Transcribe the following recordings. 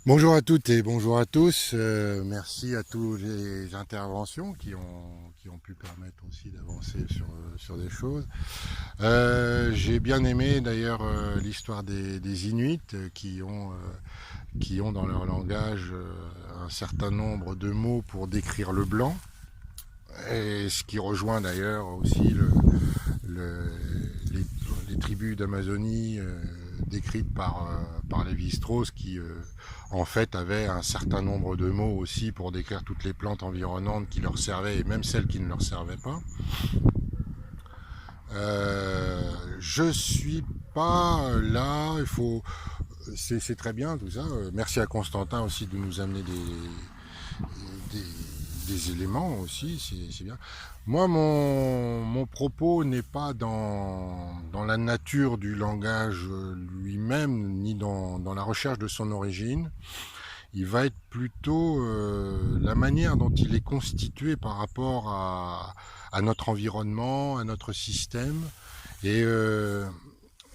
Bonjour à toutes et bonjour à tous. Merci à toutes les interventions qui ont pu permettre aussi d'avancer sur des choses. J'ai bien aimé d'ailleurs l'histoire des Inuits qui ont dans leur langage un certain nombre de mots pour décrire le blanc. Et ce qui rejoint d'ailleurs aussi le- les, les tribus d'Amazonie décrites par Lévi-Strauss qui en fait avaient un certain nombre de mots aussi pour décrire toutes les plantes environnantes qui leur servaient et même celles qui ne leur servaient pas. Je suis pas là, il faut c'est très bien tout ça. Merci à Constantin aussi de nous amener des, des éléments aussi, c'est bien. Moi, mon propos n'est pas dans la nature du langage lui-même, ni dans la recherche de son origine. Il va être plutôt la manière dont il est constitué par rapport à notre environnement, à notre système. Et, euh,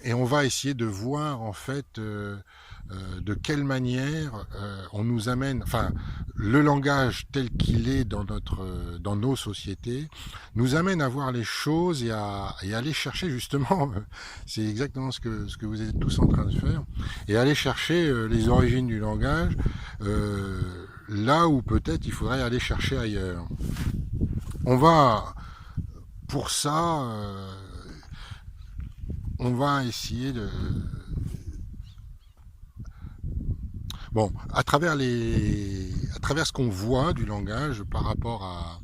et on va essayer de voir en fait de quelle manière on nous amène, enfin, le langage tel qu'il est dans nos sociétés, nous amène à voir les choses et à aller chercher justement, c'est exactement ce que vous êtes tous en train de faire, et aller chercher les origines du langage là où peut-être il faudrait aller chercher ailleurs. On va, pour ça, on va essayer de, bon, à travers ce qu'on voit du langage par rapport à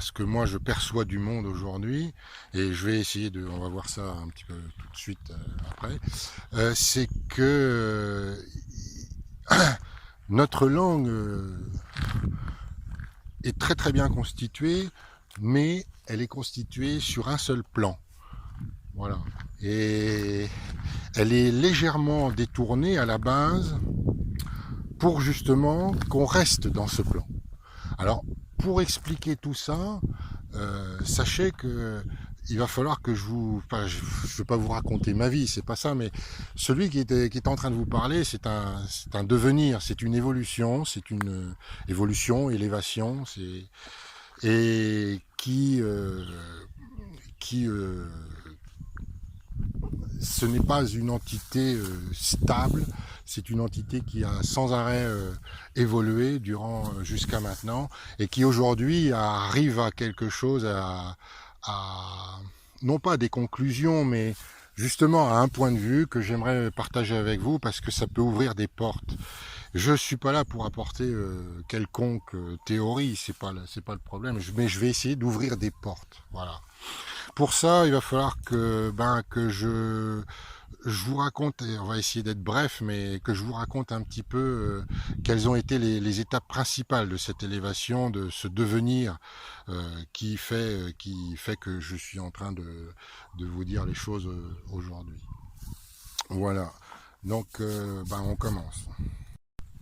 ce que moi je perçois du monde aujourd'hui, et je vais essayer de, on va voir ça un petit peu tout de suite après, c'est que notre langue est très très bien constituée, mais elle est constituée sur un seul plan. Voilà. Et elle est légèrement détournée à la base pour justement qu'on reste dans ce plan. Alors, pour expliquer tout ça, sachez que il va falloir que je vous, enfin, je ne vais pas vous raconter ma vie, c'est pas ça, mais celui qui est en train de vous parler, c'est un devenir, c'est une évolution, c'est une évolution, élévation, c'est et qui ce n'est pas une entité stable, c'est une entité qui a sans arrêt évolué durant jusqu'à maintenant et qui aujourd'hui arrive à quelque chose à non pas des conclusions, mais justement à un point de vue que j'aimerais partager avec vous parce que ça peut ouvrir des portes. Je suis pas là pour apporter quelconque théorie, c'est pas le problème, mais je vais essayer d'ouvrir des portes. Voilà. Pour ça, il va falloir que je vous raconte, et on va essayer d'être bref, mais que je vous raconte un petit peu quelles ont été les étapes principales de cette élévation, de ce devenir qui fait que je suis en train de vous dire les choses aujourd'hui. Voilà. Donc, on commence.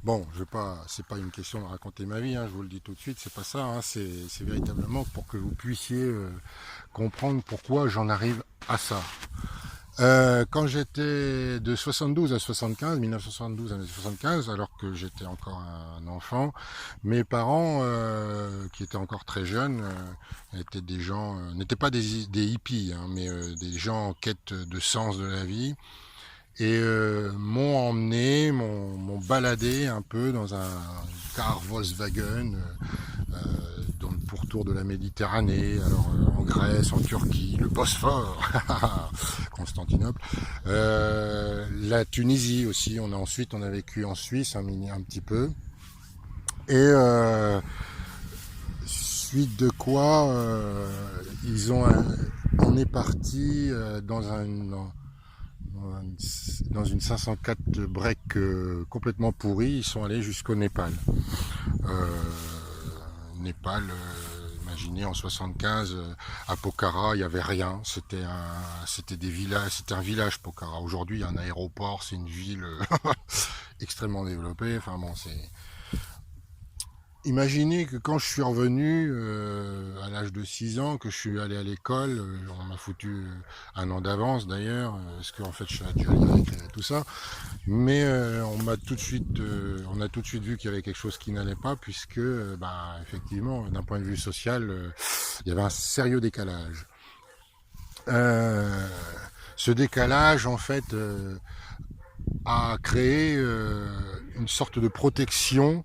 Bon, je vais pas, c'est pas une question de raconter ma vie, hein, je vous le dis tout de suite, c'est pas ça, hein, c'est véritablement pour que vous puissiez comprendre pourquoi j'en arrive à ça. Quand j'étais de 72 à 75, 1972 à 1975, alors que j'étais encore un enfant, mes parents, qui étaient encore très jeunes, étaient des gens, n'étaient pas des hippies, hein, mais des gens en quête de sens de la vie, et m'ont emmené, m'ont baladé un peu dans un car Volkswagen dans le pourtour de la Méditerranée, alors en Grèce, en Turquie, le Bosphore, Constantinople, la Tunisie aussi. On a vécu en Suisse un petit peu, et suite de quoi on est parti dans une 504 break complètement pourrie. Ils sont allés jusqu'au Népal. Euh, Népal, imaginez en 75 à Pokhara, il n'y avait rien. C'était des villages, c'était un village Pokhara. Aujourd'hui, il y a un aéroport, c'est une ville extrêmement développée. Enfin bon, c'est imaginez que quand je suis revenu à l'âge de 6 ans, que je suis allé à l'école, on m'a foutu un an d'avance d'ailleurs, parce qu'en fait je suis dû aller avec tout ça, mais on a tout de suite vu qu'il y avait quelque chose qui n'allait pas, puisque effectivement, d'un point de vue social, il y avait un sérieux décalage. Ce décalage, en fait, a créé une sorte de protection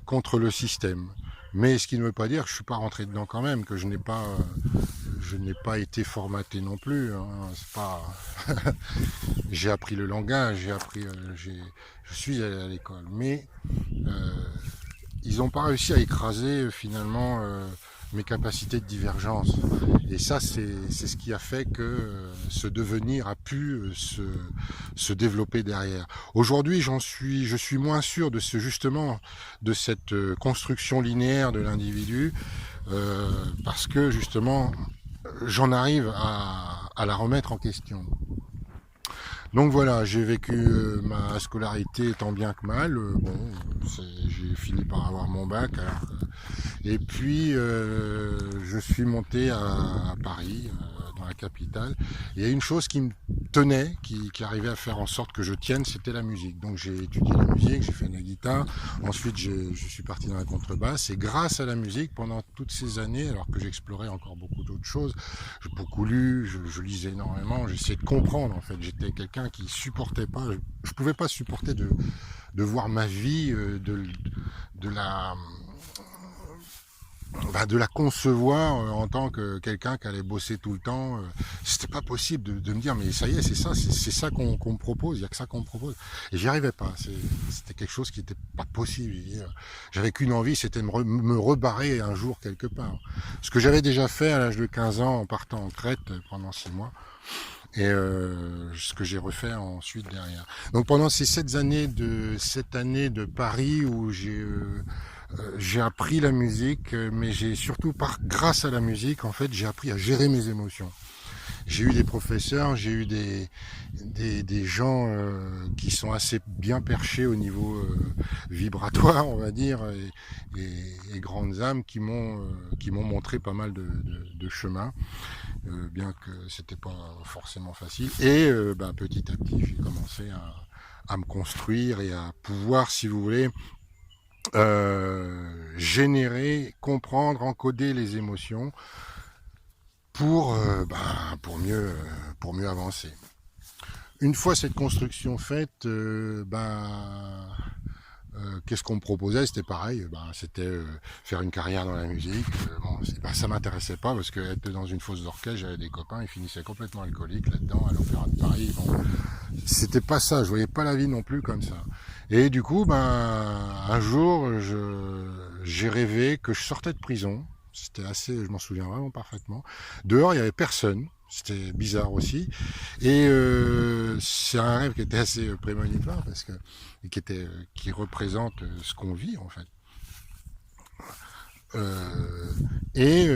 contre le système. Mais ce qui ne veut pas dire que je suis pas rentré dedans quand même, que je n'ai pas été formaté non plus. Hein. C'est pas. J'ai appris le langage, je suis allé à l'école, mais ils n'ont pas réussi à écraser finalement mes capacités de divergence. Et ça, c'est ce qui a fait que ce devenir a pu se développer derrière. Aujourd'hui, je suis moins sûr de de cette construction linéaire de l'individu, parce que justement, j'en arrive à la remettre en question. Donc voilà, j'ai vécu ma scolarité tant bien que mal. J'ai fini par avoir mon bac. Et puis, je suis monté à Paris, dans la capitale. Et il y a une chose qui me tenait, qui arrivait à faire en sorte que je tienne, c'était la musique. Donc j'ai étudié la musique, j'ai fait de la guitare. Ensuite, je suis parti dans la contrebasse. Et grâce à la musique, pendant toutes ces années, alors que j'explorais encore beaucoup d'autres choses, j'ai beaucoup lu, je lisais énormément, j'essayais de comprendre en fait. J'étais quelqu'un qui supportait pas, je pouvais pas supporter de voir ma vie, de la concevoir en tant que quelqu'un qui allait bosser tout le temps. C'était pas possible de me dire mais ça y est, c'est ça qu'on me propose, il y a que ça qu'on me propose. Et j'y arrivais pas, c'était quelque chose qui était pas possible. J'avais qu'une envie, c'était de me rebarrer un jour quelque part. Ce que j'avais déjà fait à l'âge de 15 ans en partant en Crète pendant 6 mois. Et ce que j'ai refait ensuite derrière. Donc pendant ces 7 années de Paris où j'ai appris la musique, mais j'ai surtout grâce à la musique, en fait, j'ai appris à gérer mes émotions. J'ai eu des professeurs, j'ai eu des gens qui sont assez bien perchés au niveau vibratoire, on va dire, et grandes âmes qui m'ont montré pas mal de chemins, bien que c'était pas forcément facile. Et petit à petit, j'ai commencé à me construire et à pouvoir, si vous voulez, générer, comprendre, encoder les émotions pour mieux avancer. Une fois cette construction faite, qu'est-ce qu'on me proposait? C'était pareil, c'était faire une carrière dans la musique. Ça m'intéressait pas parce que être dans une fosse d'orchestre, j'avais des copains, ils finissaient complètement alcooliques là-dedans à l'Opéra de Paris. C'était pas ça, je voyais pas la vie non plus comme ça. Et du coup, un jour, j'ai rêvé que je sortais de prison. Je m'en souviens vraiment parfaitement. Dehors, il y avait personne. C'était bizarre aussi. Et c'est un rêve qui était assez prémonitoire parce que qui représente ce qu'on vit en fait. Et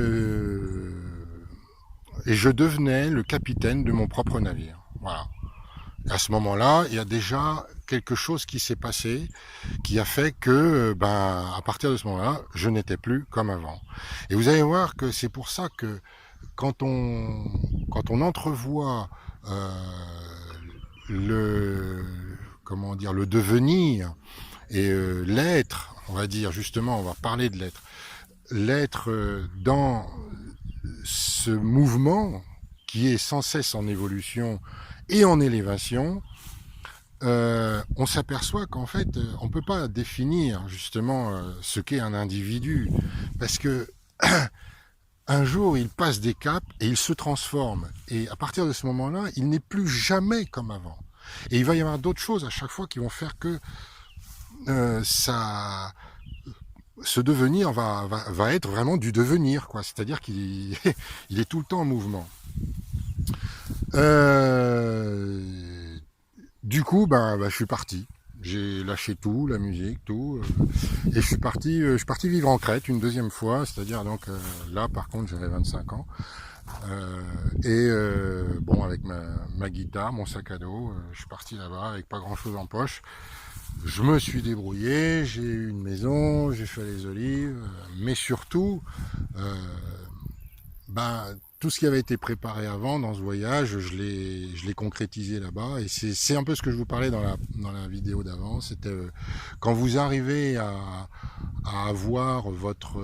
je devenais le capitaine de mon propre navire. Voilà. À ce moment-là, il y a déjà quelque chose qui s'est passé, qui a fait que, à partir de ce moment-là, je n'étais plus comme avant. Et vous allez voir que c'est pour ça que quand on entrevoit le devenir et l'être, on va dire justement, on va parler de l'être dans ce mouvement qui est sans cesse en évolution et en élévation, on s'aperçoit qu'en fait, on ne peut pas définir justement ce qu'est un individu, parce que un jour, il passe des caps et il se transforme. Et à partir de ce moment-là, il n'est plus jamais comme avant. Et il va y avoir d'autres choses à chaque fois qui vont faire que ce devenir va être vraiment du devenir, quoi. C'est-à-dire qu'il il est tout le temps en mouvement. Du coup, je suis parti. J'ai lâché tout, la musique, tout, et je suis parti vivre en Crète une deuxième fois, c'est-à-dire donc là, par contre, j'avais 25 ans, avec ma guitare, mon sac à dos, je suis parti là-bas avec pas grand-chose en poche, je me suis débrouillé, j'ai eu une maison, j'ai fait les olives, mais surtout, tout ce qui avait été préparé avant dans ce voyage, je l'ai concrétisé là-bas. Et c'est un peu ce que je vous parlais dans la vidéo d'avant. C'était quand vous arrivez à avoir votre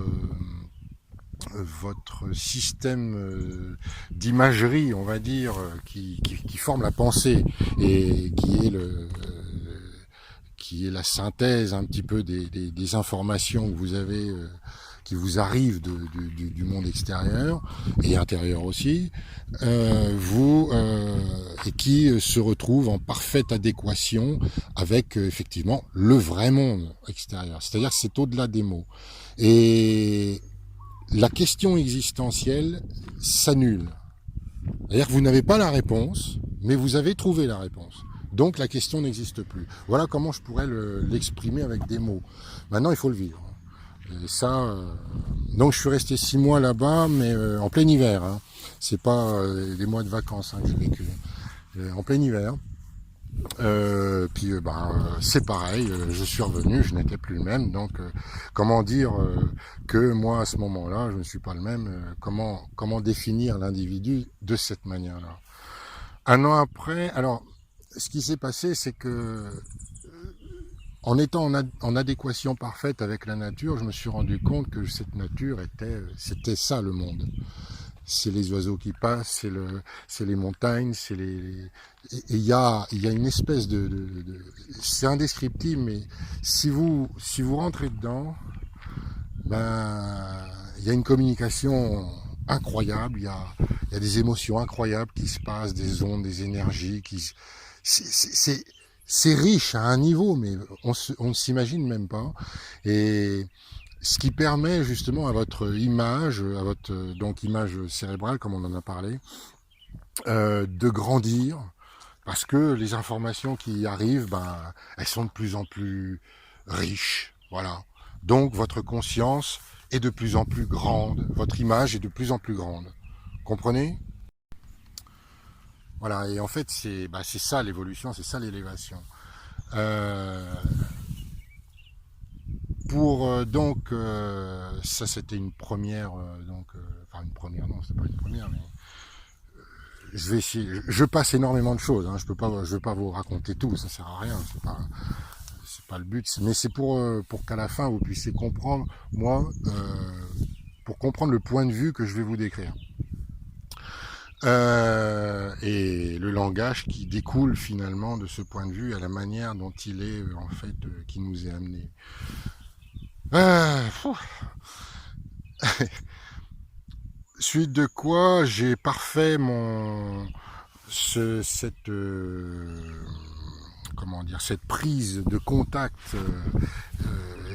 système d'imagerie, on va dire, qui forme la pensée et qui est la synthèse un petit peu des informations que vous avez, qui vous arrivent du monde extérieur et intérieur aussi, et qui se retrouvent en parfaite adéquation avec effectivement le vrai monde extérieur. C'est-à-dire que c'est au-delà des mots. Et la question existentielle s'annule. C'est-à-dire que vous n'avez pas la réponse, mais vous avez trouvé la réponse. Donc la question n'existe plus. Voilà comment je pourrais l'exprimer avec des mots. Maintenant, il faut le vivre. Et ça, donc je suis resté 6 mois là-bas, mais en plein hiver. Hein. C'est pas les mois de vacances que j'ai vécu. En plein hiver. C'est pareil, je suis revenu, je n'étais plus le même, donc comment dire que moi à ce moment-là je ne suis pas le même, comment définir l'individu de cette manière-là. Un an après, alors ce qui s'est passé c'est que en étant en adéquation parfaite avec la nature, je me suis rendu compte que cette nature c'était ça le monde. C'est les oiseaux qui passent, c'est les montagnes, et il y a une espèce c'est indescriptible, mais si vous rentrez dedans, il y a une communication incroyable, il y a des émotions incroyables qui se passent, des ondes, des énergies, c'est riche à un niveau, mais on ne s'imagine même pas. Et ce qui permet justement à votre image, donc image cérébrale comme on en a parlé, de grandir, parce que les informations qui arrivent, elles sont de plus en plus riches, voilà. Donc votre conscience est de plus en plus grande, votre image est de plus en plus grande. Comprenez ? Voilà, et en fait c'est ça l'évolution, c'est ça l'élévation. Ça c'était une première, une première, non, c'est pas une première, mais je vais essayer. Je passe énormément de choses. Je vais pas vous raconter tout, ça sert à rien. C'est pas le but. Mais c'est pour qu'à la fin vous puissiez comprendre, pour comprendre le point de vue que je vais vous décrire. Et le langage qui découle finalement de ce point de vue à la manière dont il est en fait qui nous est amené. Suite de quoi j'ai parfait cette prise de contact,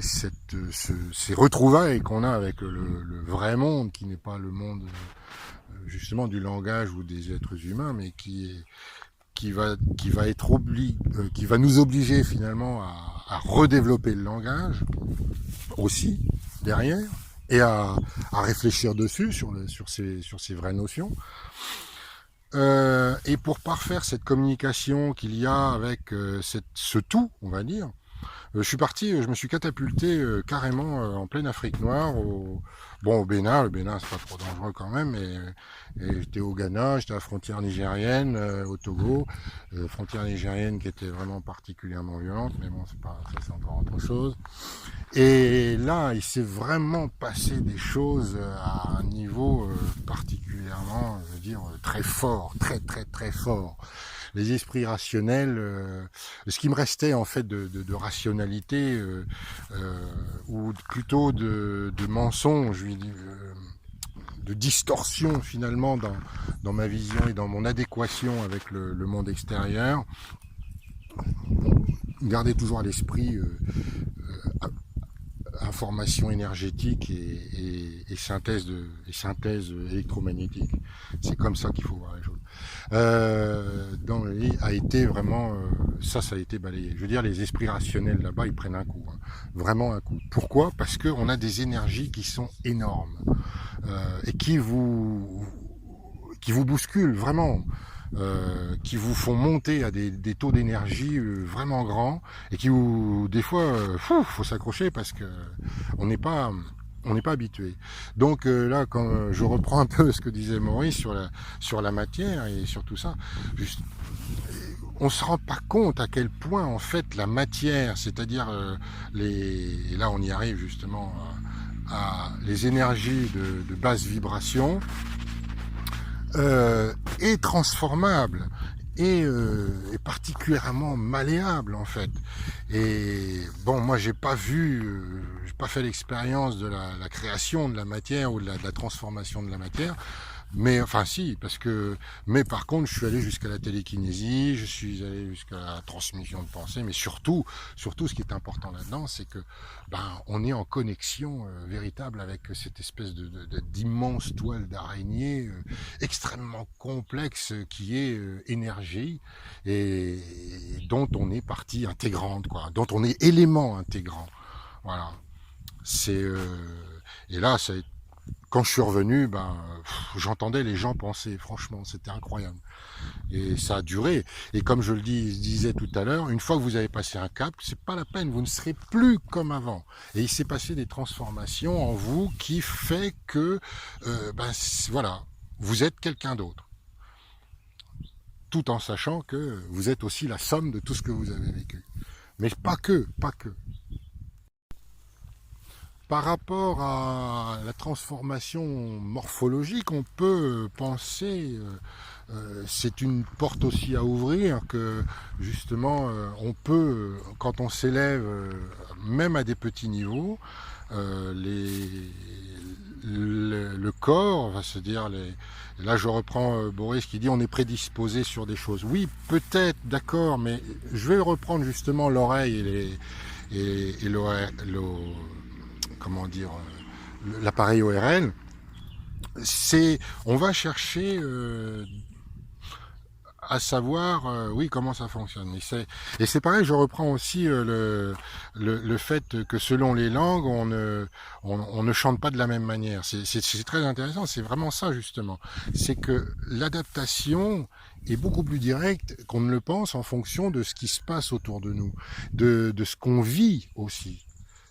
ces retrouvailles qu'on a avec le vrai monde, qui n'est pas le monde justement du langage ou des êtres humains, mais qui va nous obliger finalement à redévelopper le langage aussi derrière et à réfléchir dessus sur ces vraies notions. Et pour parfaire cette communication qu'il y a avec ce tout, on va dire, je me suis catapulté carrément en pleine Afrique noire, au Bénin. Le Bénin c'est pas trop dangereux quand même, et j'étais au Ghana, j'étais à la frontière nigérienne, au Togo, frontière nigérienne qui était vraiment particulièrement violente, mais bon c'est encore autre chose. Et là il s'est vraiment passé des choses à un niveau particulièrement, je veux dire, très fort, très très très fort. Les esprits rationnels, ce qui me restait en fait de rationalité, ou plutôt de mensonge, de distorsion finalement dans ma vision et dans mon adéquation avec le monde extérieur. Gardez toujours à l'esprit information énergétique et synthèse électromagnétique. C'est comme ça qu'il faut voir les choses. Dans le lit a été vraiment ça a été balayé. Je veux dire, les esprits rationnels là-bas, ils prennent un coup, vraiment un coup. Pourquoi ? Parce que on a des énergies qui sont énormes et qui vous bousculent vraiment. qui vous font monter à des taux d'énergie vraiment grands et qui vous, des fois, faut s'accrocher parce que on n'est pas habitué. Donc là, quand je reprends un peu ce que disait Maurice sur la matière et sur tout ça, juste, on se rend pas compte à quel point en fait la matière, c'est-à-dire et là on y arrive justement à les énergies de basse vibration, est transformable et particulièrement malléable en fait. Et bon, moi j'ai pas fait l'expérience de la création de la matière ou de la transformation de la matière. Mais enfin si, mais par contre, je suis allé jusqu'à la télékinésie, je suis allé jusqu'à la transmission de pensée, mais surtout, ce qui est important là-dedans, c'est que on est en connexion véritable avec cette espèce d'immense toile d'araignée extrêmement complexe qui est énergie et dont on est partie intégrante, quoi, dont on est élément intégrant. Voilà. Et là, ça a été quand je suis revenu, j'entendais les gens penser, franchement, c'était incroyable. Et ça a duré. Et comme je le disais tout à l'heure, une fois que vous avez passé un cap, c'est pas la peine, vous ne serez plus comme avant. Et il s'est passé des transformations en vous qui fait que, voilà, vous êtes quelqu'un d'autre. Tout en sachant que vous êtes aussi la somme de tout ce que vous avez vécu. Mais pas que. Par rapport à la transformation morphologique, on peut penser, c'est une porte aussi à ouvrir, que justement on peut, quand on s'élève, même à des petits niveaux, le corps va se dire, là je reprends Boris qui dit on est prédisposé sur des choses. Oui, peut-être, d'accord, mais je vais reprendre justement l'oreille et comment dire, l'appareil ORL, on va chercher à savoir, oui, comment ça fonctionne. Et c'est pareil, je reprends aussi le fait que selon les langues, on ne chante pas de la même manière. C'est très intéressant, c'est vraiment ça justement. C'est que l'adaptation est beaucoup plus directe qu'on ne le pense en fonction de ce qui se passe autour de nous, de ce qu'on vit aussi.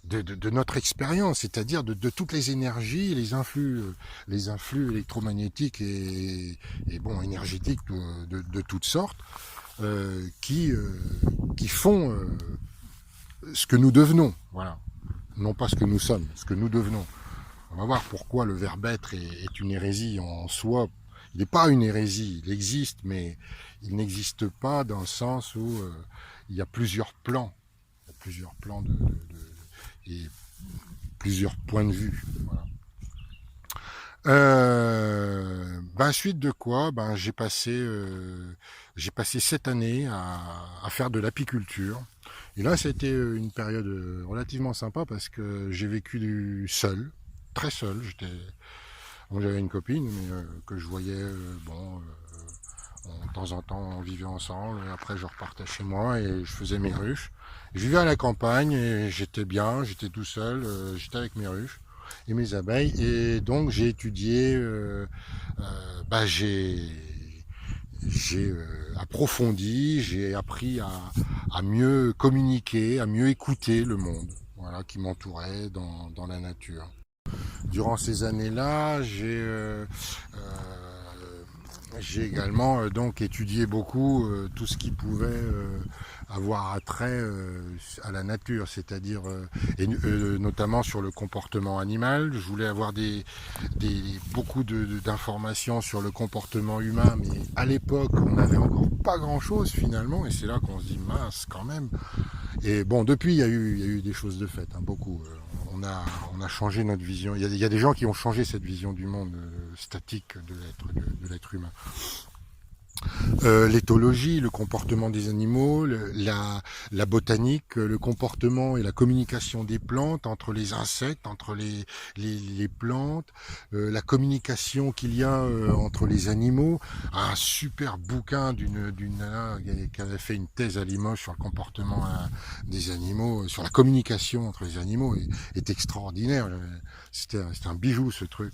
De notre expérience, c'est-à-dire de toutes les énergies, les influx électromagnétiques et bon énergétiques de toutes sortes, qui font ce que nous devenons, voilà. Non pas ce que nous sommes, ce que nous devenons. On va voir pourquoi le verbe être est une hérésie en soi. Il n'est pas une hérésie, il existe, mais il n'existe pas dans le sens où il y a plusieurs plans. Il y a plusieurs plans et plusieurs points de vue. Voilà. Suite de quoi, j'ai passé 7 années à faire de l'apiculture. Et là, c'était une période relativement sympa parce que j'ai vécu seul, très seul. J'avais une copine, mais que je voyais, de temps en temps, on vivait ensemble. Et après, je repartais chez moi et je faisais mes ruches. Je vivais à la campagne et j'étais bien, j'étais tout seul, j'étais avec mes ruches et mes abeilles. Et donc, j'ai étudié, j'ai approfondi, j'ai appris à mieux communiquer, à mieux écouter le monde, voilà, qui m'entourait dans la nature. Durant ces années-là, j'ai également donc étudié beaucoup tout ce qui pouvait avoir attrait à la nature, c'est-à-dire notamment sur le comportement animal. Je voulais avoir beaucoup d'informations sur le comportement humain, mais à l'époque on n'avait encore pas grand-chose finalement, et c'est là qu'on se dit mince quand même. Et bon, depuis il y a eu des choses de fait, hein, beaucoup. On a changé notre vision. Il y a des gens qui ont changé cette vision du monde statique de l'être humain. L'éthologie, le comportement des animaux, la botanique, le comportement et la communication des plantes entre les insectes, entre les plantes, la communication qu'il y a entre les animaux. Un super bouquin d'une nana qui avait fait une thèse à Limoges sur le comportement des animaux, sur la communication entre les animaux, est extraordinaire. C'était un bijou ce truc.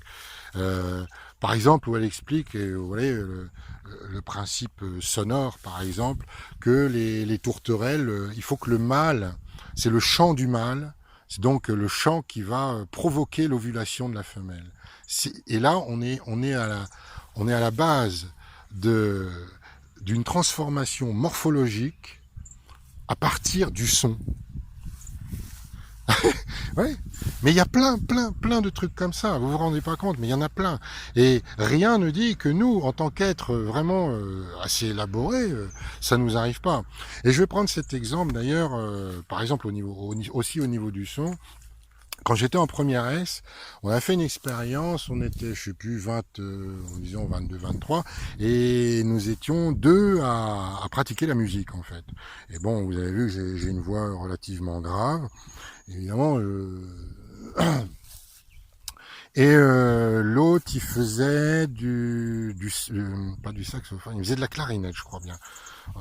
par exemple, où elle explique, vous voyez, le principe sonore, par exemple, que les tourterelles, il faut que le mâle, c'est le chant du mâle, c'est donc le chant qui va provoquer l'ovulation de la femelle. Et là, on est à la base de d'une transformation morphologique à partir du son. Ouais. Mais il y a plein de trucs comme ça. Vous vous rendez pas compte, mais il y en a plein. Et rien ne dit que nous, en tant qu'êtres vraiment assez élaborés, ça nous arrive pas. Et je vais prendre cet exemple d'ailleurs, par exemple aussi au niveau du son. Quand j'étais en première S, on a fait une expérience, on était, je sais plus, 20, disons 22, 23, et nous étions deux à pratiquer la musique en fait. Et bon, vous avez vu que j'ai une voix relativement grave, évidemment. Et l'autre, il faisait pas du saxophone, il faisait de la clarinette, je crois bien.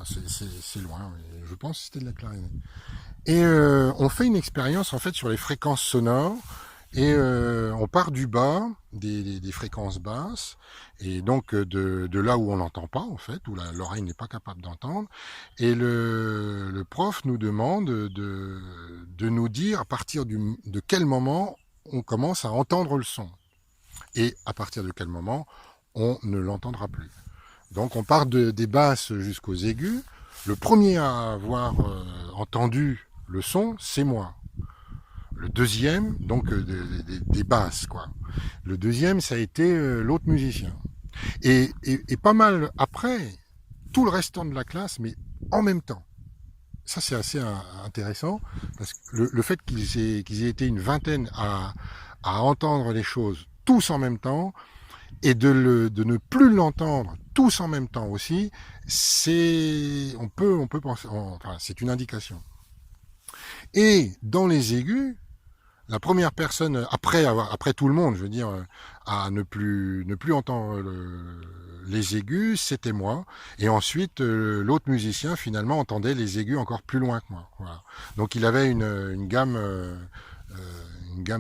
C'est loin, mais je pense que c'était de la clarinette. Et on fait une expérience en fait sur les fréquences sonores. Et on part du bas, des fréquences basses, et donc de là où on n'entend pas en fait, où l'oreille n'est pas capable d'entendre. Et le prof nous demande de nous dire à partir de quel moment on commence à entendre le son. Et à partir de quel moment on ne l'entendra plus. Donc on part des basses jusqu'aux aigus. Le premier à avoir entendu le son, c'est moi. Le deuxième, donc des basses, quoi. Le deuxième, ça a été l'autre musicien. Et pas mal après, tout le restant de la classe, mais en même temps. Ça, c'est assez intéressant, parce que le fait qu'ils aient été une vingtaine à entendre les choses tous en même temps, et de ne plus l'entendre tous en même temps aussi, on peut penser, enfin, c'est une indication. Et dans les aigus, la première personne, après tout le monde, je veux dire, à ne plus entendre les aigus, c'était moi. Et ensuite, l'autre musicien, finalement, entendait les aigus encore plus loin que moi. Voilà. Donc il avait une gamme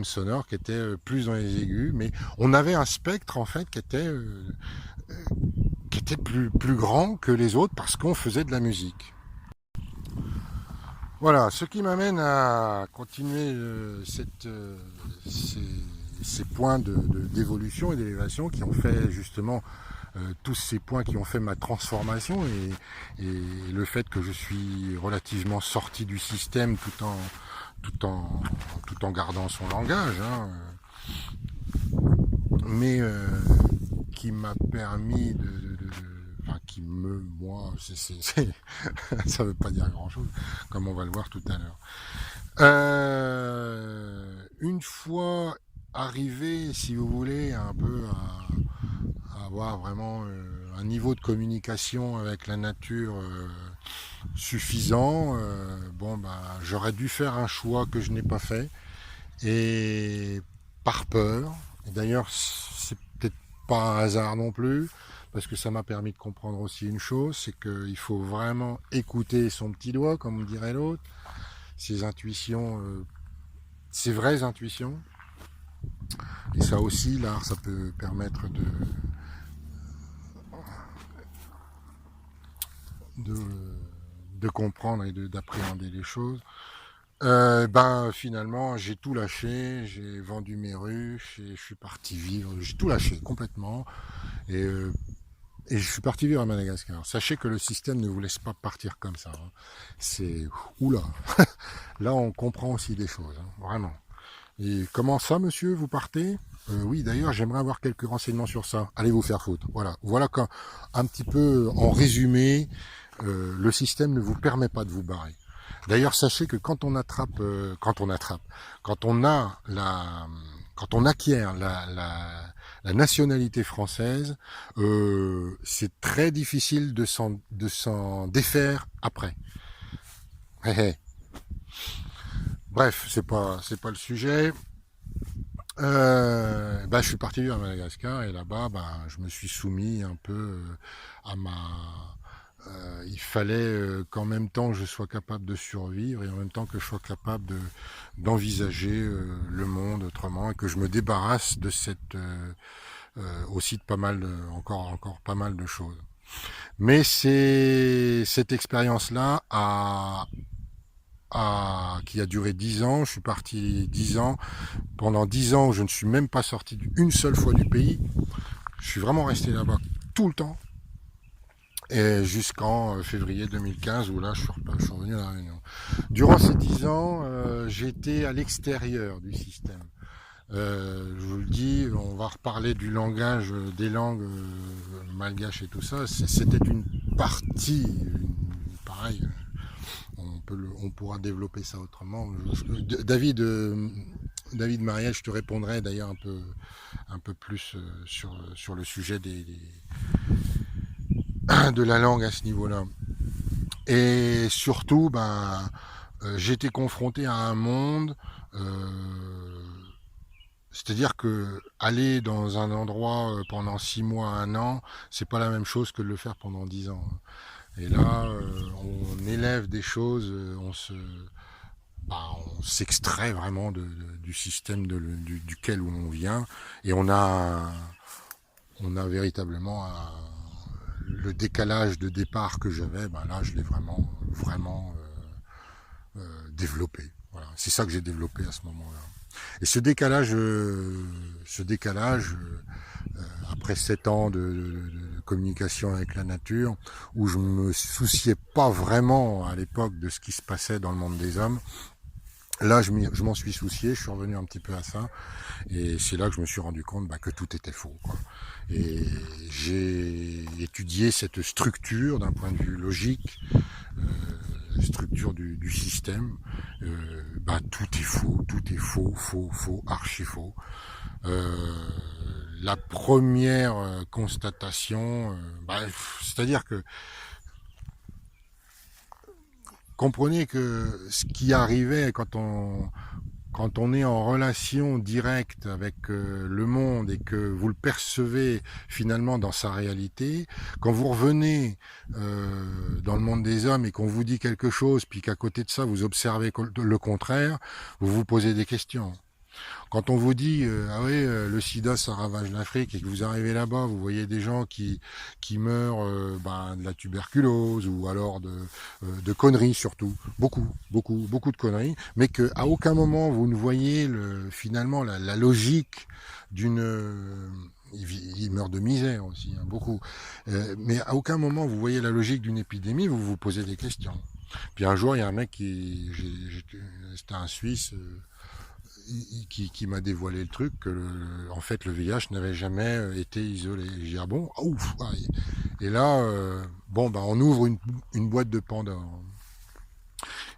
sonore qui était plus dans les aigus, mais on avait un spectre, en fait, qui était plus grand que les autres parce qu'on faisait de la musique. Voilà, ce qui m'amène à continuer ces points d'évolution et d'élévation qui ont fait justement tous ces points qui ont fait ma transformation et le fait que je suis relativement sorti du système tout en gardant son langage, hein, mais qui m'a permis enfin qui moi, ça veut pas dire grand chose, comme on va le voir tout à l'heure. Une fois arrivé, si vous voulez, un peu à avoir vraiment un niveau de communication avec la nature suffisant, bon bah j'aurais dû faire un choix que je n'ai pas fait et par peur. Et d'ailleurs, c'est peut-être pas un hasard non plus, parce que ça m'a permis de comprendre aussi une chose, c'est qu'il faut vraiment écouter son petit doigt, comme dirait l'autre, ses intuitions, ses vraies intuitions. Et ça aussi, l'art, ça peut permettre de, de comprendre et d'appréhender les choses. Finalement, j'ai tout lâché, j'ai vendu mes ruches et je suis parti vivre, j'ai tout lâché complètement. Et je suis parti vivre à Madagascar. Sachez que le système ne vous laisse pas partir comme ça. Hein. C'est oula. Là, on comprend aussi des choses, hein, vraiment. Et comment ça, monsieur, vous partez? Oui, d'ailleurs, j'aimerais avoir quelques renseignements sur ça. Allez vous faire foutre. Voilà un petit peu en résumé, le système ne vous permet pas de vous barrer. D'ailleurs, sachez que quand on acquiert la nationalité française, c'est très difficile de s'en défaire après. Bref, c'est pas le sujet. Je suis parti vivre à Madagascar et là-bas, je me suis soumis un peu à il fallait qu'en même temps je sois capable de survivre et en même temps que je sois capable d'envisager le monde autrement et que je me débarrasse aussi de pas mal, encore pas mal de choses. Mais c'est cette expérience-là qui a duré 10 ans. Je suis parti 10 ans. Pendant 10 ans, je ne suis même pas sorti une seule fois du pays. Je suis vraiment resté là-bas tout le temps. Et jusqu'en février 2015, où là, je suis revenu à La Réunion. Durant ces 10 ans, j'étais à l'extérieur du système. Je vous le dis, on va reparler du langage, des langues malgaches et tout ça. C'était une partie, pareil, on pourra développer ça autrement. David Marielle, je te répondrai d'ailleurs un peu plus sur le sujet de la langue à ce niveau-là. Et surtout, j'ai été confronté à un monde, c'est-à-dire que aller dans un endroit pendant 6 mois, 1 an, c'est pas la même chose que de le faire pendant 10 ans. Et là, on élève des choses, on s'extrait vraiment du système duquel on vient, et on a véritablement le décalage de départ que j'avais. Là, je l'ai vraiment développé. Voilà, c'est ça que j'ai développé à ce moment-là. Et ce décalage, après 7 ans de communication avec la nature, où je me souciais pas vraiment à l'époque de ce qui se passait dans le monde des hommes, là je m'en suis soucié, je suis revenu un petit peu à ça, et c'est là que je me suis rendu compte que tout était faux, quoi. Et j'ai étudié cette structure d'un point de vue logique, structure du système. Tout est faux, archi faux. La première constatation, c'est-à-dire que comprenez que ce qui arrivait quand on est en relation directe avec le monde et que vous le percevez finalement dans sa réalité, quand vous revenez dans le monde des hommes et qu'on vous dit quelque chose, puis qu'à côté de ça vous observez le contraire, vous vous posez des questions. Quand on vous dit le sida ça ravage l'Afrique, et que vous arrivez là-bas, vous voyez des gens qui meurent de la tuberculose, ou alors de conneries, surtout, beaucoup de conneries, mais que à aucun moment vous ne voyez finalement la logique d'une ils meurent de misère aussi, beaucoup. Mais à aucun moment vous voyez la logique d'une épidémie, vous vous posez des questions. Puis un jour, il y a un mec c'était un Suisse, qui m'a dévoilé le truc, que en fait le VIH n'avait jamais été isolé. J'ai dit ah bon, ouf. Et là, on ouvre une boîte de Pandore.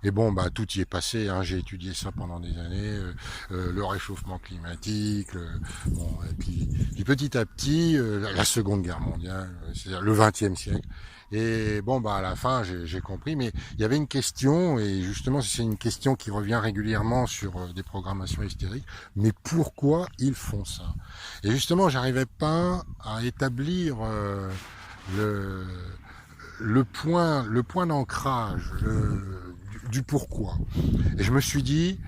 Et tout y est passé, hein. J'ai étudié ça pendant des années, le réchauffement climatique, et puis petit à petit, la Seconde Guerre mondiale, c'est-à-dire le XXe siècle. Et à la fin, j'ai compris, mais il y avait une question, et justement, c'est une question qui revient régulièrement sur des programmations hystériques, mais pourquoi ils font ça? Et justement, j'arrivais pas à établir le point d'ancrage du pourquoi. Et je me suis dit,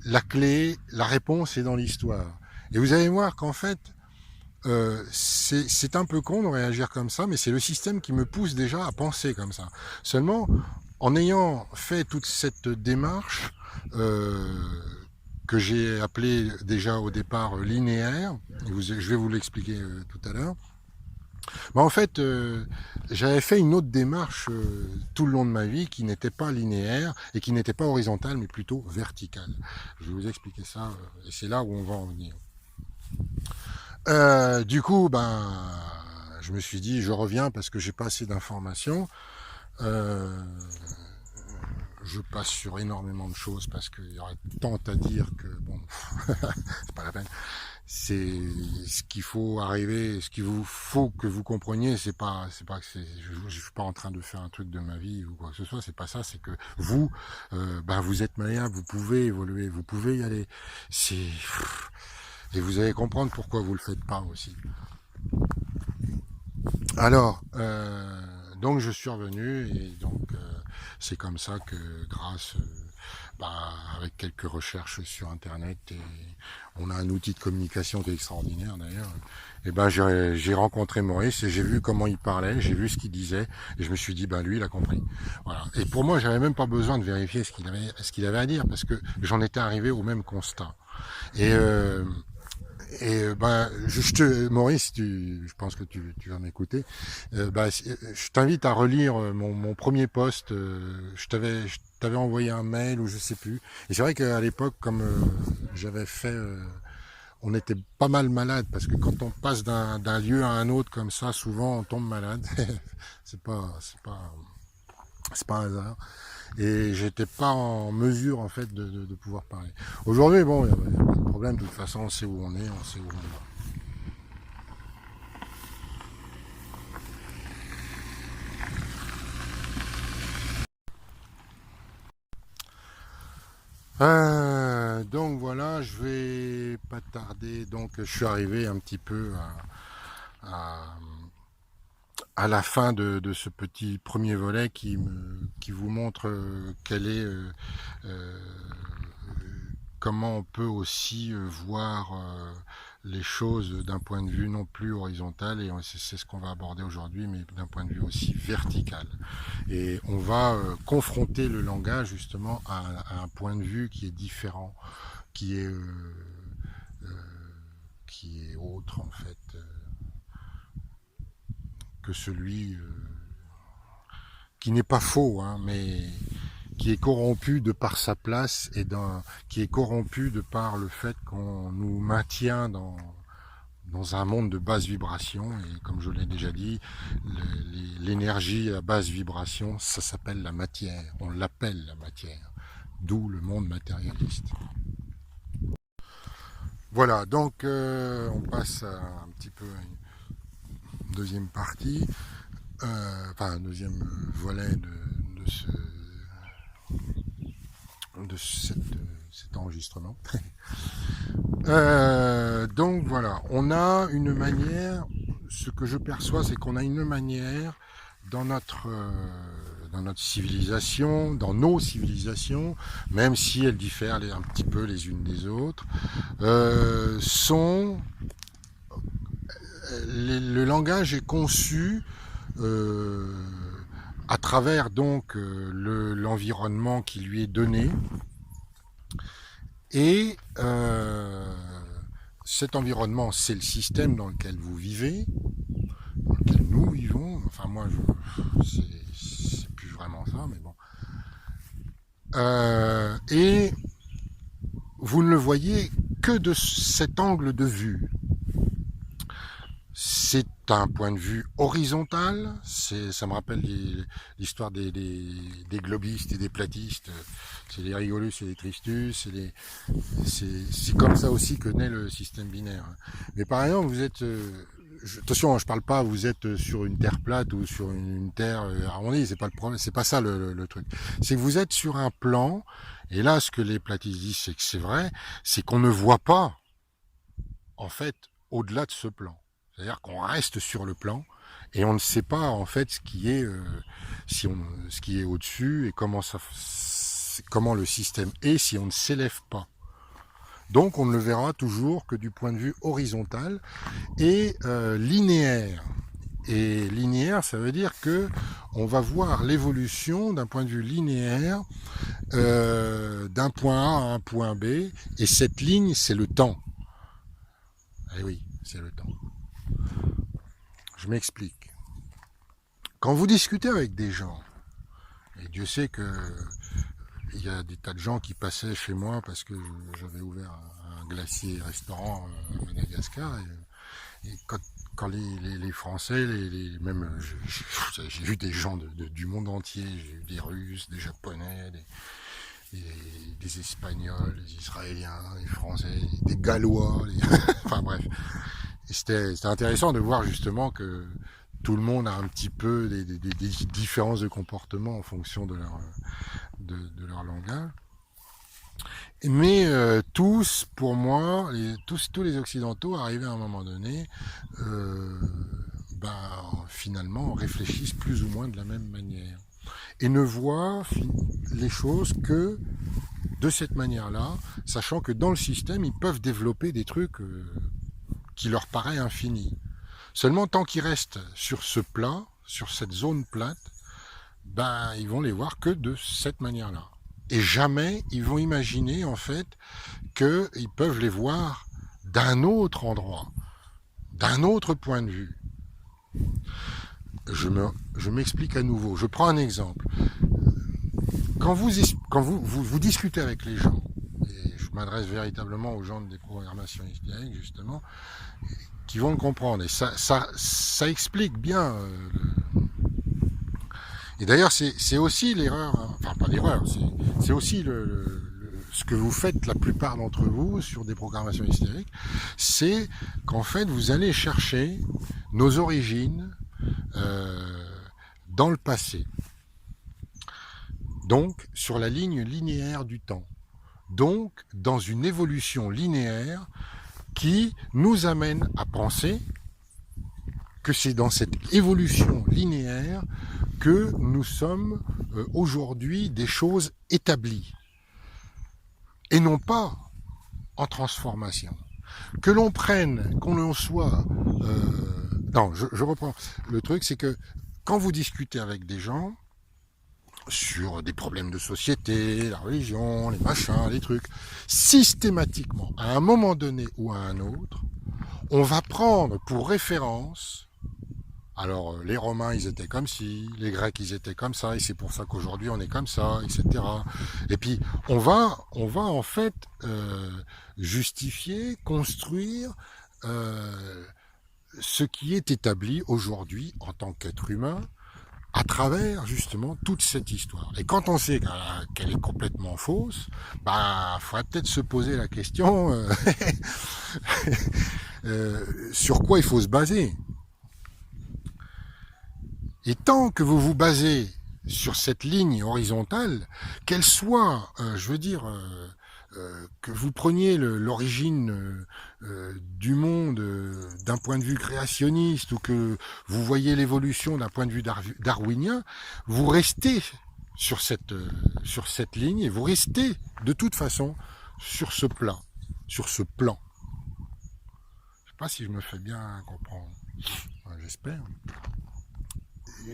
la clé, la réponse est dans l'histoire. Et vous allez voir qu'en fait, c'est un peu con de réagir comme ça, mais c'est le système qui me pousse déjà à penser comme ça. Seulement, en ayant fait toute cette démarche, que j'ai appelée déjà au départ linéaire, je vais vous l'expliquer tout à l'heure, en fait, j'avais fait une autre démarche tout le long de ma vie qui n'était pas linéaire et qui n'était pas horizontale, mais plutôt verticale. Je vais vous expliquer ça, et c'est là où on va en venir. Du coup, je me suis dit, je reviens parce que j'ai pas assez d'informations. Je passe sur énormément de choses parce qu'il y aurait tant à dire que c'est pas la peine. C'est ce qu'il faut arriver, ce qu'il vous faut que vous compreniez, c'est pas que je suis pas en train de faire un truc de ma vie ou quoi que ce soit, c'est pas ça, c'est que vous, vous êtes malléable, vous pouvez évoluer, vous pouvez y aller. Et vous allez comprendre pourquoi vous le faites pas aussi. Alors, donc je suis revenu, et donc c'est comme ça que grâce avec quelques recherches sur Internet, et on a un outil de communication qui est extraordinaire d'ailleurs, et j'ai rencontré Maurice et j'ai vu comment il parlait, j'ai vu ce qu'il disait, et je me suis dit, lui, il a compris. Voilà. Et pour moi, j'avais même pas besoin de vérifier ce qu'il avait à dire, parce que j'en étais arrivé au même constat. Et Maurice, je pense que tu vas m'écouter. Je t'invite à relire mon premier post. Je t'avais envoyé un mail ou je sais plus. Et c'est vrai qu'à l'époque, comme j'avais fait, on était pas mal malade parce que quand on passe d'un lieu à un autre comme ça, souvent on tombe malade. C'est pas un hasard. Et j'étais pas en mesure en fait de pouvoir parler. Aujourd'hui, bon, il n'y a pas de problème. De toute façon, on sait où on est, on sait où on va. Donc voilà, je vais pas tarder. Donc je suis arrivé un petit peu à, à la fin de ce petit premier volet qui vous montre euh, comment on peut aussi voir les choses d'un point de vue non plus horizontal, et c'est ce qu'on va aborder aujourd'hui, mais d'un point de vue aussi vertical. Et on va confronter le langage justement à un point de vue qui est différent, qui est, qui est autre en fait que celui qui n'est pas faux, hein, mais qui est corrompu de par sa place qui est corrompu de par le fait qu'on nous maintient dans un monde de basse vibration. Et comme je l'ai déjà dit, l'énergie à basse vibration, ça s'appelle la matière. On l'appelle la matière. D'où le monde matérialiste. Voilà, donc on passe un petit peu à une deuxième partie, un deuxième volet de cet enregistrement. Donc voilà, on a une manière, ce que je perçois, c'est qu'on a une manière dans notre civilisation, dans nos civilisations, même si elles diffèrent un petit peu les unes des autres, le langage est conçu à travers donc l'environnement qui lui est donné, et cet environnement, c'est le système dans lequel vous vivez, dans lequel nous vivons. Enfin moi, c'est plus vraiment ça, mais bon. Et vous ne le voyez que de cet angle de vue. C'est un point de vue horizontal. Ça me rappelle l'histoire des globistes et des platistes. C'est les Rigolus et les Tristus. C'est comme ça aussi que naît le système binaire. Mais par exemple, vous êtes... attention, je parle pas, vous êtes sur une terre plate ou sur une terre arrondie, c'est pas le problème, c'est pas ça le truc. C'est que vous êtes sur un plan, et là, ce que les platistes disent, c'est que c'est vrai, c'est qu'on ne voit pas, en fait, au-delà de ce plan. C'est-à-dire qu'on reste sur le plan, et on ne sait pas, en fait, ce qui est, ce qui est au-dessus, et comment le système est si on ne s'élève pas. Donc on ne le verra toujours que du point de vue horizontal et linéaire. Et linéaire, ça veut dire que on va voir l'évolution d'un point de vue linéaire d'un point A à un point B, et cette ligne, c'est le temps. Eh oui, c'est le temps. Je m'explique. Quand vous discutez avec des gens, et Dieu sait que il y a des tas de gens qui passaient chez moi parce que j'avais ouvert un glacier-restaurant à Madagascar, et quand les Français, même j'ai vu des gens du monde entier, j'ai eu des Russes, des Japonais, des Espagnols, des Israéliens, des Français, des Gallois, enfin bref. C'était intéressant de voir justement que tout le monde a un petit peu des différences de comportement en fonction de leur langage. Mais tous, pour moi, tous les Occidentaux, arrivés à un moment donné, finalement, réfléchissent plus ou moins de la même manière. Et ne voient les choses que de cette manière-là, sachant que dans le système, ils peuvent développer des trucs qui leur paraissent infinis. Seulement, tant qu'ils restent sur ce plat, sur cette zone plate, ben, ils vont les voir que de cette manière-là. Et jamais ils vont imaginer, en fait, qu'ils peuvent les voir d'un autre endroit, d'un autre point de vue. Je m'explique à nouveau. Je prends un exemple. Quand vous discutez avec les gens, et je m'adresse véritablement aux gens des programmations hystériques, justement, qui vont le comprendre. Et ça explique bien. Et d'ailleurs, c'est aussi l'erreur, hein, enfin pas l'erreur, c'est aussi ce que vous faites la plupart d'entre vous sur des programmations hystériques, c'est qu'en fait, vous allez chercher nos origines dans le passé. Donc, sur la ligne linéaire du temps. Donc, dans une évolution linéaire qui nous amène à penser que c'est dans cette évolution linéaire que nous sommes aujourd'hui des choses établies et non pas en transformation. Que l'on prenne, qu'on l'on soit... non, je reprends. Le truc, c'est que quand vous discutez avec des gens sur des problèmes de société, la religion, les machins, les trucs, systématiquement, à un moment donné ou à un autre, on va prendre pour référence, alors les Romains ils étaient comme ci, les Grecs ils étaient comme ça, et c'est pour ça qu'aujourd'hui on est comme ça, etc. Et puis on va en fait justifier, construire ce qui est établi aujourd'hui en tant qu'être humain, à travers justement toute cette histoire. Et quand on sait qu'elle est complètement fausse, bah, faudrait peut-être se poser la question sur quoi il faut se baser. Et tant que vous vous basez sur cette ligne horizontale, qu'elle soit, je veux dire, que vous preniez l'origine du monde d'un point de vue créationniste ou que vous voyez l'évolution d'un point de vue darwinien, vous restez sur cette ligne et vous restez de toute façon sur ce plat, sur ce plan. Je sais pas si je me fais bien comprendre. J'espère.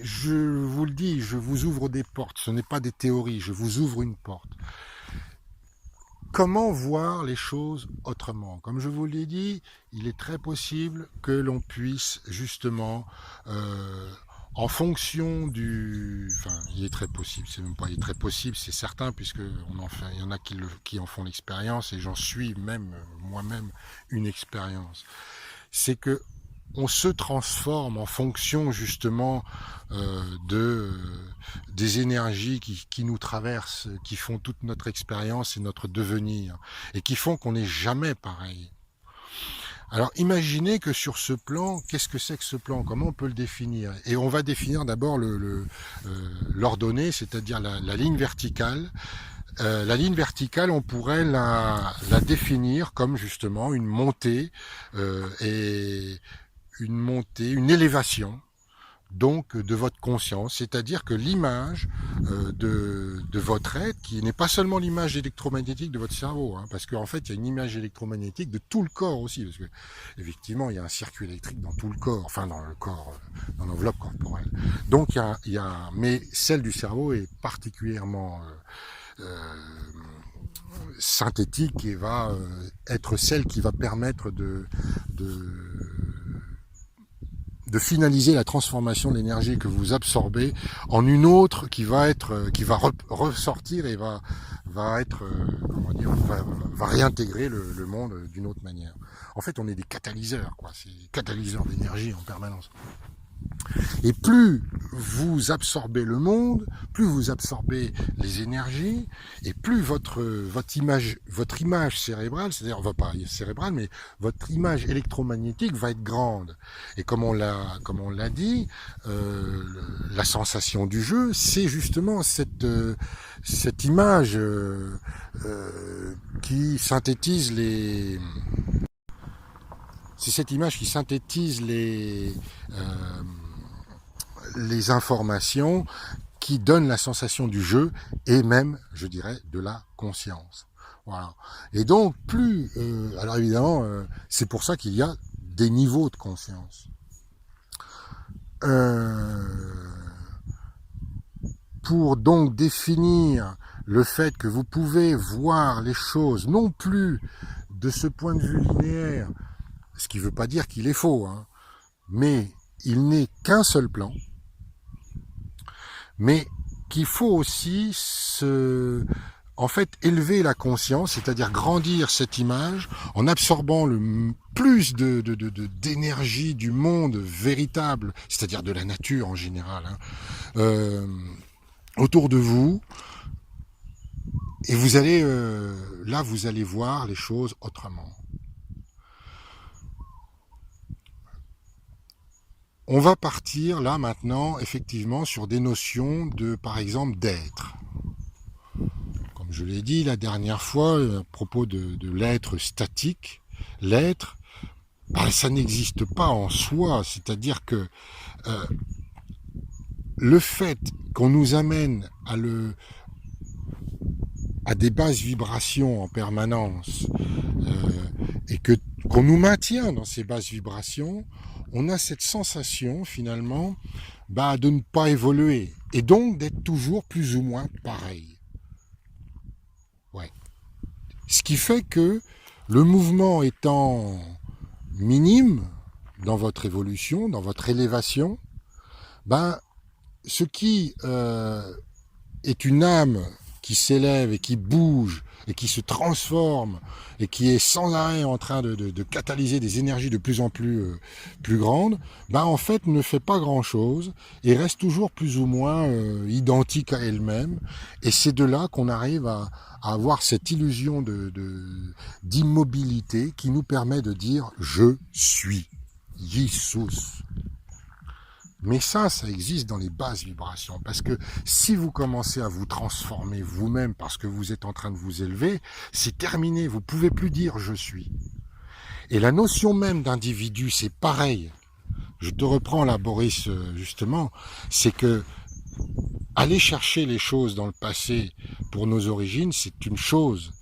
Je vous le dis, je vous ouvre des portes, ce n'est pas des théories, je vous ouvre une porte. Comment voir les choses autrement? Comme je vous l'ai dit, il est très possible que l'on puisse justement, en fonction du... Enfin, il est très possible, c'est même pas il est très possible, c'est certain, puisque il y en a qui en font l'expérience, et j'en suis même moi-même une expérience. C'est que on se transforme en fonction justement des énergies qui nous traversent, qui font toute notre expérience et notre devenir, et qui font qu'on n'est jamais pareil. Alors imaginez que sur ce plan, qu'est-ce que c'est que ce plan? Comment on peut le définir? Et on va définir d'abord l'ordonnée, c'est-à-dire la ligne verticale. La ligne verticale, on pourrait la définir comme justement une montée une élévation donc de votre conscience, c'est-à-dire que l'image de votre être, qui n'est pas seulement l'image électromagnétique de votre cerveau, hein, parce qu'en fait il y a une image électromagnétique de tout le corps aussi, parce que effectivement il y a un circuit électrique dans tout le corps, enfin dans le corps, dans l'enveloppe corporelle. Donc mais celle du cerveau est particulièrement synthétique et va être celle qui va permettre de finaliser la transformation de l'énergie que vous absorbez en une autre qui va ressortir et va réintégrer le monde d'une autre manière. En fait, on est des catalyseurs, quoi. C'est des catalyseurs d'énergie en permanence. Et plus vous absorbez le monde, plus vous absorbez les énergies, et plus votre image cérébrale, c'est-à-dire pas cérébrale, mais votre image électromagnétique va être grande. Et comme on l'a dit, la sensation du jeu, c'est justement cette image qui synthétise les informations qui donne la sensation du jeu et même, je dirais, de la conscience. Voilà. Et donc, alors évidemment, c'est pour ça qu'il y a des niveaux de conscience. Pour donc définir le fait que vous pouvez voir les choses non plus de ce point de vue linéaire, ce qui ne veut pas dire qu'il est faux, hein, mais il n'est qu'un seul plan, mais qu'il faut aussi en fait, élever la conscience, c'est-à-dire grandir cette image en absorbant le plus d'énergie du monde véritable, c'est-à-dire de la nature en général, hein, autour de vous, et vous allez là, vous allez voir les choses autrement. On va partir là maintenant, effectivement, sur des notions de, par exemple, d'être. Comme je l'ai dit la dernière fois, à propos de l'être statique, l'être, ça n'existe pas en soi, c'est-à-dire que le fait qu'on nous amène à des basses vibrations en permanence et qu'on nous maintient dans ces basses vibrations, on a cette sensation finalement de ne pas évoluer et donc d'être toujours plus ou moins pareil. Ouais. Ce qui fait que le mouvement étant minime dans votre évolution, dans votre élévation, ce qui est une âme qui s'élève et qui bouge et qui se transforme et qui est sans arrêt en train de catalyser des énergies de plus en plus grandes, en fait ne fait pas grand-chose et reste toujours plus ou moins identique à elle-même. Et c'est de là qu'on arrive à avoir cette illusion d'immobilité qui nous permet de dire « je suis Jesus ». Mais ça existe dans les basses vibrations, parce que si vous commencez à vous transformer vous-même parce que vous êtes en train de vous élever, c'est terminé, vous ne pouvez plus dire « je suis ». Et la notion même d'individu, c'est pareil. Je te reprends là, Boris, justement, c'est que aller chercher les choses dans le passé pour nos origines, c'est une chose.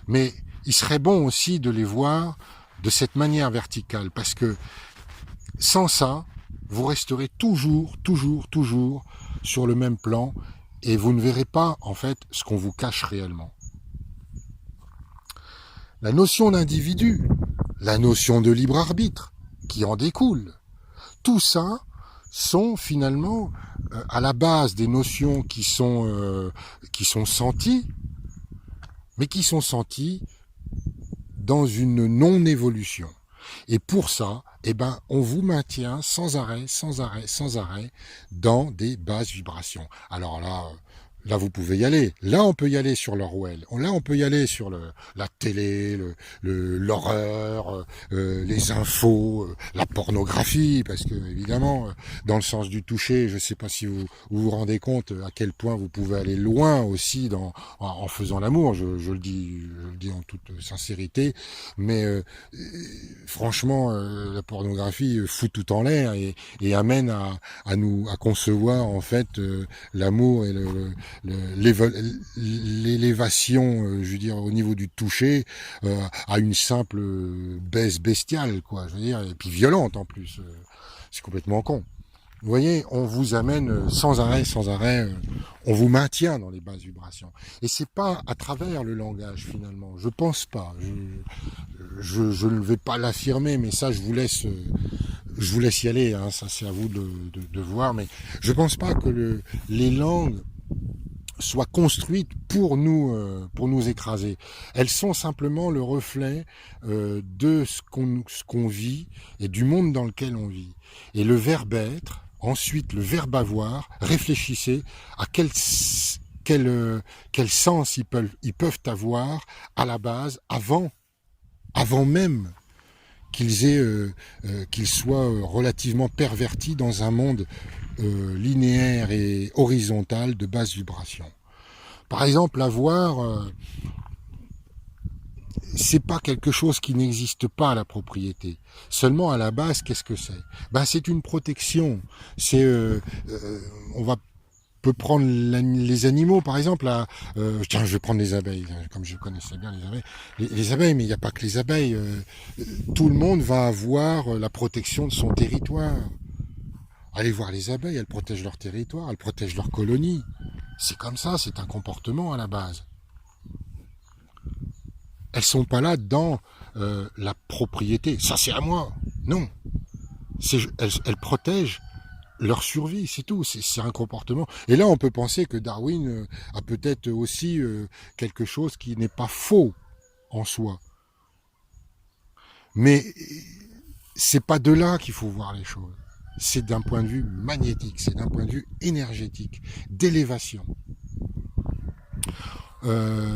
Mais il serait bon aussi de les voir de cette manière verticale, parce que sans ça, vous resterez toujours sur le même plan et vous ne verrez pas, en fait, ce qu'on vous cache réellement. La notion d'individu, la notion de libre arbitre qui en découle, tout ça sont finalement à la base des notions qui sont senties, mais qui sont senties dans une non-évolution. Et pour ça, on vous maintient sans arrêt dans des basses vibrations. Alors là vous pouvez y aller. Là, on peut y aller sur l'Orwell. Là, on peut y aller sur la télé, l'horreur, les infos, la pornographie, parce que évidemment, dans le sens du toucher, je ne sais pas si vous rendez compte à quel point vous pouvez aller loin aussi en faisant l'amour. Je le dis en toute sincérité, mais franchement, la pornographie fout tout en l'air et amène à concevoir en fait l'amour et l'élévation, je veux dire, au niveau du toucher, à une simple baisse bestiale, quoi, je veux dire, et puis violente en plus. C'est complètement con. Vous voyez, on vous amène sans arrêt, on vous maintient dans les basses vibrations. Et c'est pas à travers le langage finalement. Je pense pas. Je ne vais pas l'affirmer, mais ça je vous laisse y aller. Hein, ça c'est à vous de voir. Mais je pense pas que les langues soient construites pour nous écraser. Elles sont simplement le reflet de ce qu'on vit et du monde dans lequel on vit. Et le verbe être, ensuite le verbe avoir, réfléchissez à quel sens ils peuvent avoir à la base, avant même qu'ils soient relativement pervertis dans un monde linéaire et horizontal de basse vibration. Par exemple, avoir, c'est pas quelque chose qui n'existe pas à la propriété. Seulement à la base, qu'est-ce que c'est ? C'est une protection. On va peut prendre les animaux, par exemple. Tiens, je vais prendre les abeilles, comme je connaissais bien les abeilles. Les abeilles, mais il n'y a pas que les abeilles. Tout le monde va avoir la protection de son territoire. Allez voir les abeilles, elles protègent leur territoire, elles protègent leur colonie. C'est comme ça, c'est un comportement à la base. Elles sont pas là dans la propriété. Ça, c'est à moi. Non. Elles protègent leur survie, c'est tout. C'est un comportement. Et là, on peut penser que Darwin a peut-être aussi quelque chose qui n'est pas faux en soi. Mais c'est pas de là qu'il faut voir les choses. C'est d'un point de vue magnétique, c'est d'un point de vue énergétique, d'élévation. Voilà.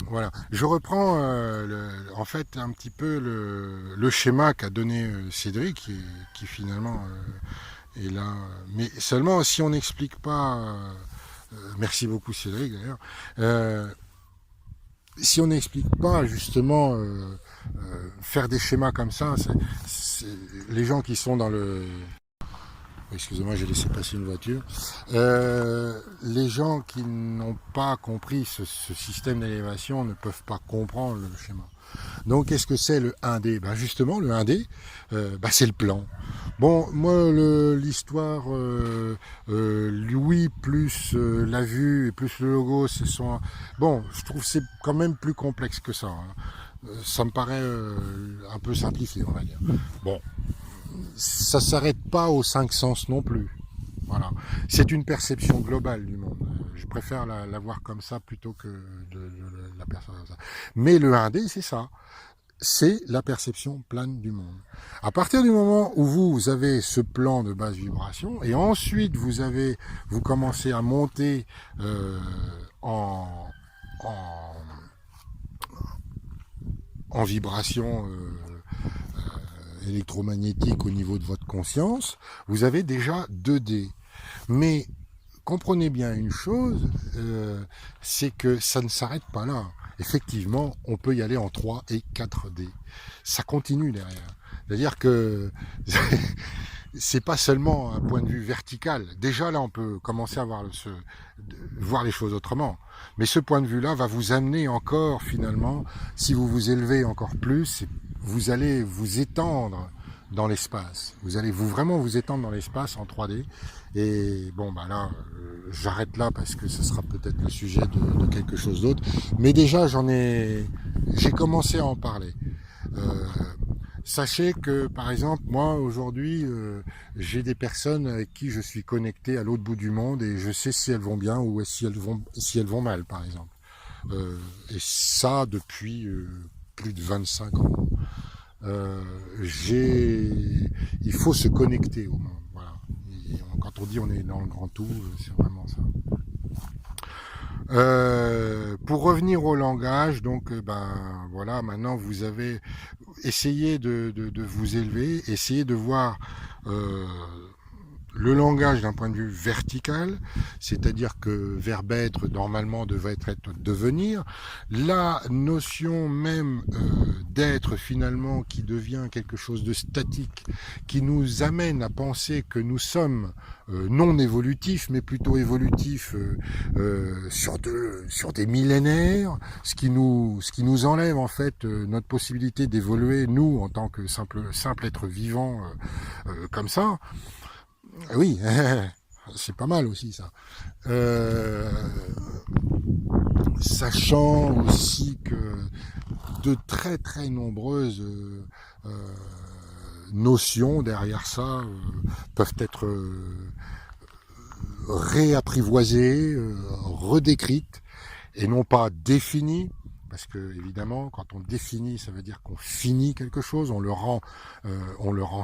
Voilà. Je reprends en fait un petit peu le schéma qu'a donné Cédric, qui finalement est là. Mais seulement si on n'explique pas. Merci beaucoup Cédric d'ailleurs. Si on n'explique pas justement faire des schémas comme ça, les gens qui sont dans le... Excusez-moi, j'ai laissé passer une voiture. Les gens qui n'ont pas compris ce système d'élévation ne peuvent pas comprendre le schéma. Donc, qu'est-ce que c'est le 1D? Ben justement, le 1D, c'est le plan. Bon, moi, l'histoire, Louis plus la vue et plus le logo, ce sont... Bon, je trouve que c'est quand même plus complexe que ça. Hein. Ça me paraît un peu simplifié, on va dire. Bon, ça s'arrête pas aux 5 sens non plus. Voilà. C'est une perception globale du monde. Je préfère la voir comme ça plutôt que de la percevoir comme ça. Mais le 1D, c'est ça. C'est la perception plane du monde. À partir du moment où vous avez ce plan de basse vibration, et ensuite vous commencez à monter en vibration électromagnétique au niveau de votre conscience, vous avez déjà 2D. Mais comprenez bien une chose, c'est que ça ne s'arrête pas là. Effectivement, on peut y aller en 3 et 4D. Ça continue derrière. C'est-à-dire que c'est pas seulement un point de vue vertical. Déjà là, on peut commencer à voir les choses autrement. Mais ce point de vue-là va vous amener encore, finalement, si vous vous élevez encore plus, vous allez vous étendre dans l'espace. Vous allez vraiment vous étendre dans l'espace en 3D. Et bon, bah là, j'arrête là parce que ce sera peut-être le sujet de quelque chose d'autre. Mais déjà, j'ai commencé à en parler. Sachez que, par exemple, moi, aujourd'hui, j'ai des personnes avec qui je suis connecté à l'autre bout du monde et je sais si elles vont bien ou si elles vont mal, par exemple. Et ça, depuis plus de 25 ans. Il faut se connecter au monde. Voilà. Et quand on dit on est dans le grand tout, c'est vraiment ça. Pour revenir au langage, donc voilà, maintenant vous avez essayé de vous élever, essayez de voir le langage d'un point de vue vertical, c'est-à-dire que verbe être normalement devait être devenir, la notion même d'être finalement qui devient quelque chose de statique, qui nous amène à penser que nous sommes non évolutifs, mais plutôt évolutifs sur des millénaires, ce qui nous enlève en fait notre possibilité d'évoluer, nous, en tant que simple être vivant comme ça. Oui, c'est pas mal aussi ça. Sachant aussi que de très très nombreuses notions derrière ça peuvent être réapprivoisées, redécrites et non pas définies. Parce que évidemment, quand on définit, ça veut dire qu'on finit quelque chose, on le rend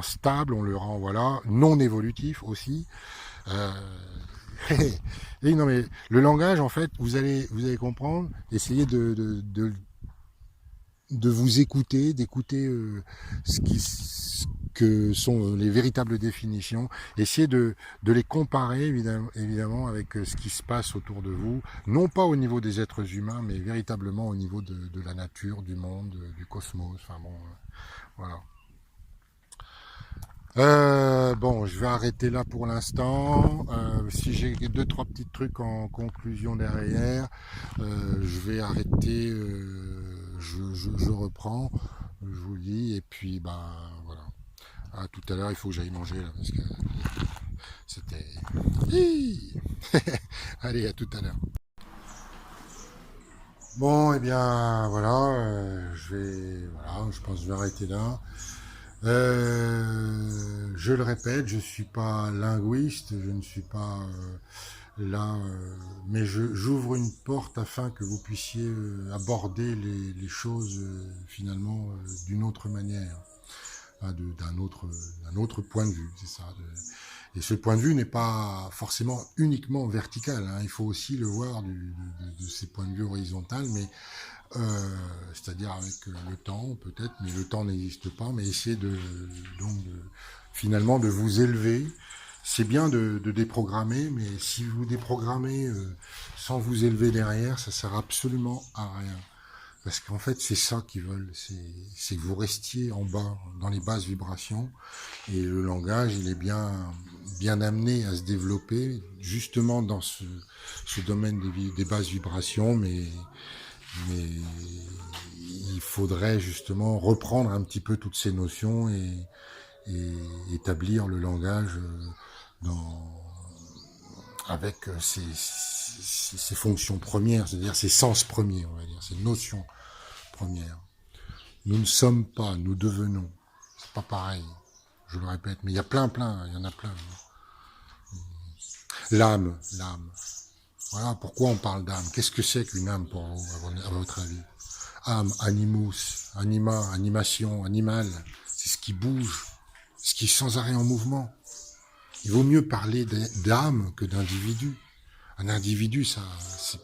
stable, on le rend non évolutif aussi. Et non mais le langage, en fait, vous allez comprendre, essayez de vous écouter, d'écouter ce que sont les véritables définitions, essayez de les comparer évidemment avec ce qui se passe autour de vous, non pas au niveau des êtres humains, mais véritablement au niveau de la nature, du monde, du cosmos, enfin bon, voilà. Bon, je vais arrêter là pour l'instant. Si j'ai deux, trois petits trucs en conclusion derrière, je vais arrêter. Je reprends, je vous le dis. Et puis, bah, voilà. À tout à l'heure, il faut que j'aille manger là, parce que c'était. Hi. Allez, à tout à l'heure. Bon, eh bien, voilà, voilà, je pense que je vais arrêter là. Je le répète, je suis pas linguiste, je ne suis pas là, mais j'ouvre une porte afin que vous puissiez aborder les choses finalement d'une autre manière, hein, d'un autre point de vue, c'est ça. Et ce point de vue n'est pas forcément uniquement vertical, hein, il faut aussi le voir de ces points de vue horizontaux, mais c'est-à-dire avec le temps peut-être, mais le temps n'existe pas, mais essayer finalement de vous élever. C'est bien de déprogrammer, mais si vous déprogrammez sans vous élever derrière, ça sert absolument à rien. Parce qu'en fait, c'est ça qu'ils veulent, c'est que vous restiez en bas, dans les basses vibrations. Et le langage, il est bien amené à se développer, justement dans ce domaine des basses vibrations, mais il faudrait justement reprendre un petit peu toutes ces notions et établir le langage dans, avec ses fonctions premières, c'est-à-dire ses sens premiers, on va dire, ses notions premières. Nous ne sommes pas, nous devenons. C'est pas pareil, je le répète, mais il y a il y en a plein. L'âme. Voilà pourquoi on parle d'âme. Qu'est-ce que c'est qu'une âme pour vous, à votre avis? Âme, animus, anima, animation, animal, c'est ce qui bouge, ce qui est sans arrêt en mouvement. Il vaut mieux parler d'âme que d'individu. Un individu, ça, c'est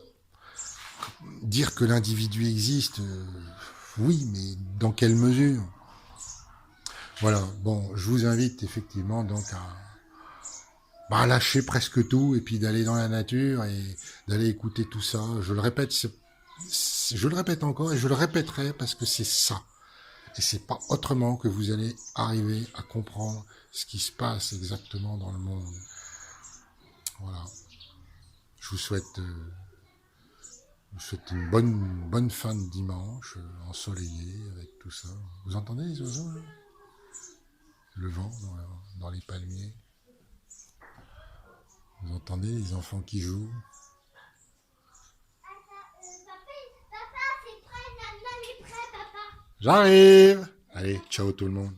dire que l'individu existe, oui, mais dans quelle mesure? Voilà, bon, je vous invite effectivement donc à lâcher presque tout et puis d'aller dans la nature et d'aller écouter tout ça. Je le répète, je le répète encore et je le répéterai parce que c'est ça. Et c'est pas autrement que vous allez arriver à comprendre ce qui se passe exactement dans le monde. Voilà. Je vous souhaite, une bonne fin de dimanche, ensoleillé avec tout ça. Vous entendez les oiseaux là? Le vent dans les palmiers. Vous entendez les enfants qui jouent? J'arrive! Allez, ciao tout le monde.